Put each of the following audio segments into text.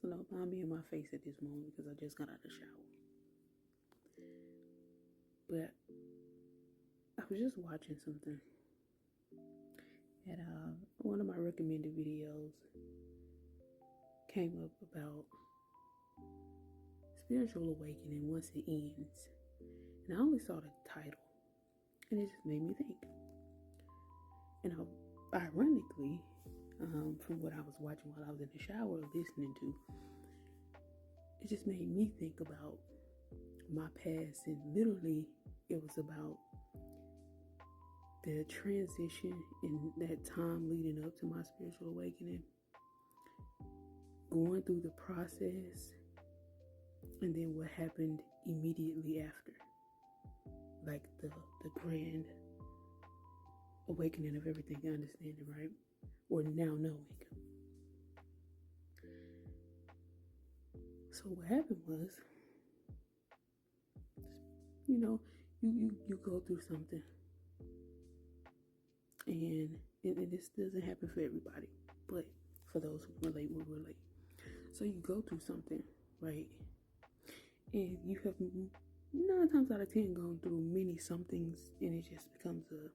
So don't mind me in my face at this moment because I just got out of the shower. But I was just watching something. And one of my recommended videos came up about spiritual awakening once it ends. And I only saw the title. And it just made me think. And ironically, from what I was watching while I was in the shower listening to, it just made me think about my past. And literally, it was about the transition in that time leading up to my spiritual awakening, going through the process, and then what happened immediately after, like the grand awakening of everything, understanding, right? Or now knowing. So what happened was, you go through something, and this doesn't happen for everybody, but for those who relate will relate. So you go through something, right? And you have 9 times out of 10 gone through many somethings, and it just becomes a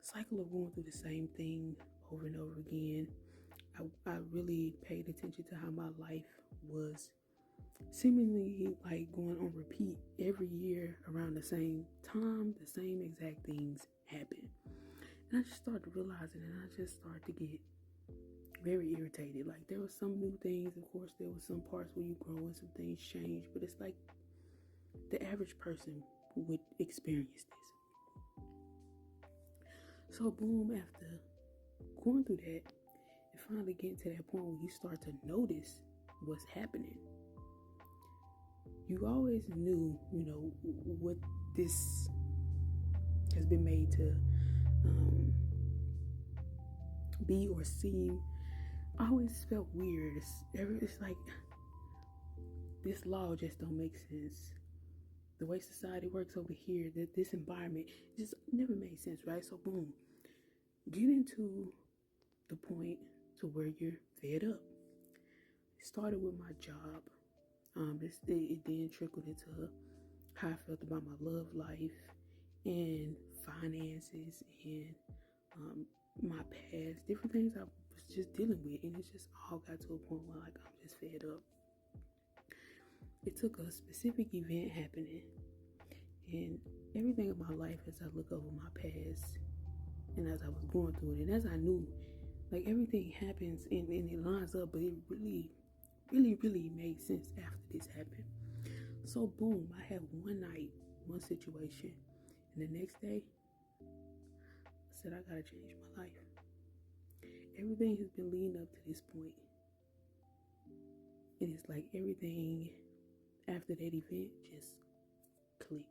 cycle of going through the same thing over and over again. I really paid attention to how my life was seemingly like going on repeat every year around the same time. The same exact things happen, and I just started realizing, and I just started to get very irritated. Like, there was some new things, of course there was some parts where you grow and some things change, but it's like the average person would experience this. So boom, after going through that and finally getting to that point where you start to notice what's happening, you always knew, what this has been made to be or seem. I always felt weird. It's like this law just don't make sense. The way society works over here, that this environment just never made sense, right? So boom, get into the point to where you're fed up. It started with my job. It then trickled into how I felt about my love life and finances and my past, different things I was just dealing with, and it just all got to a point where I'm just fed up. It took a specific event happening, and everything in my life, as I look over my past and as I was going through it, and as I knew, like, everything happens and it lines up, but it really, really, really made sense after this happened. So boom, I had one night, one situation, and the next day I said, I gotta change my life. Everything has been leading up to this point, and it's like everything after that event just clicked.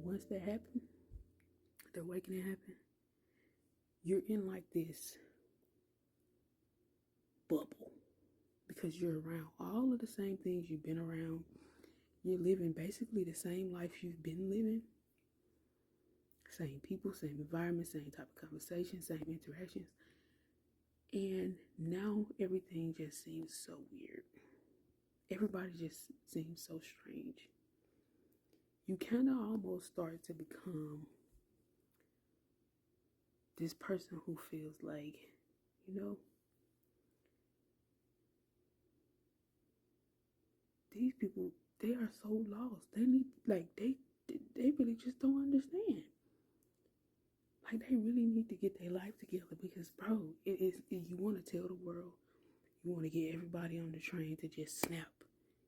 Once that happened, the awakening happened, you're in like this bubble because you're around all of the same things you've been around. You're living basically the same life you've been living. Same people, same environment, same type of conversation, same interactions. And now everything just seems so weird. Everybody just seems so strange. You kind of almost start to become this person who feels like, these people, they are so lost. They need, like, they really just don't understand. Like, they really need to get their life together because, bro, you want to tell the world, you want to get everybody on the train to just snap.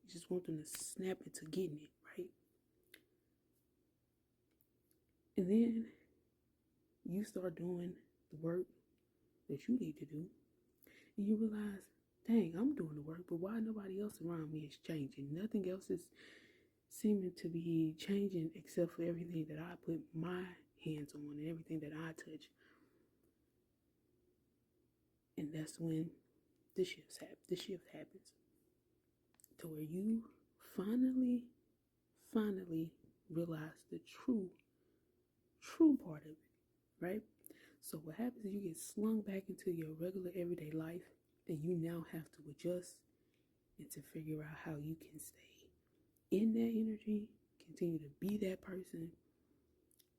You just want them to snap into getting it, right? And then you start doing the work that you need to do, and you realize, dang, I'm doing the work, but why nobody else around me is changing? Nothing else is seeming to be changing except for everything that I put my hands on and everything that I touch. And that's when the shift happens to where you finally realize the true part of it, right? So what happens is you get slung back into your regular everyday life, and you now have to adjust and to figure out how you can stay in that energy, continue to be that person,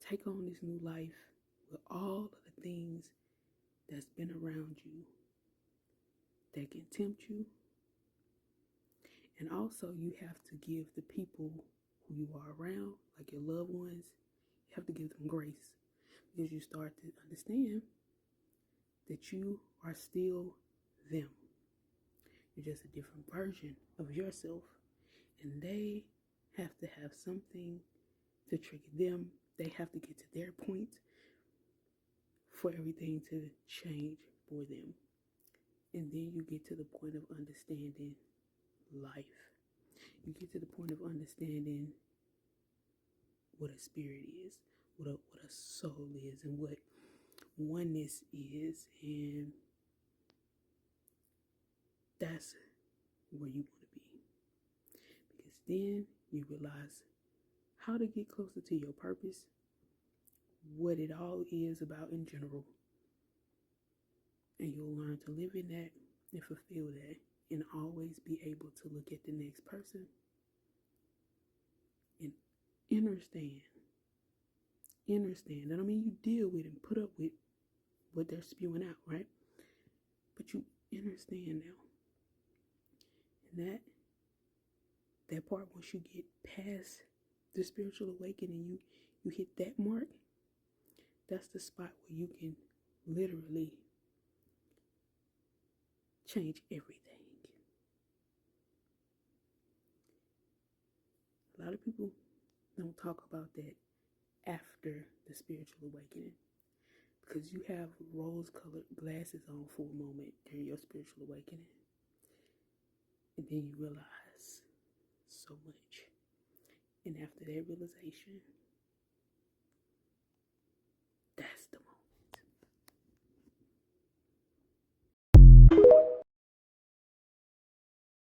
take on this new life with all of the things that's been around you that can tempt you. And also, you have to give the people who you are around, like your loved ones, you have to give them grace, because you start to understand that you are still them. You're just a different version of yourself, and they have to have something to trigger them. They have to get to their point for everything to change for them. And then you get to the point of understanding life. You get to the point of understanding what a spirit is, what a soul is, and what oneness is. And that's where you want to be. Because then you realize how to get closer to your purpose, what it all is about in general. And you'll learn to live in that and fulfill that, and always be able to look at the next person and understand. That don't mean you deal with and put up with what they're spewing out, right? But you understand now. And that part, once you get past the spiritual awakening, you hit that mark, that's the spot where you can literally change everything. A lot of people don't talk about that after the spiritual awakening, because you have rose-colored glasses on for a moment during your spiritual awakening, and then you realize so much. And after that realization, that's the moment.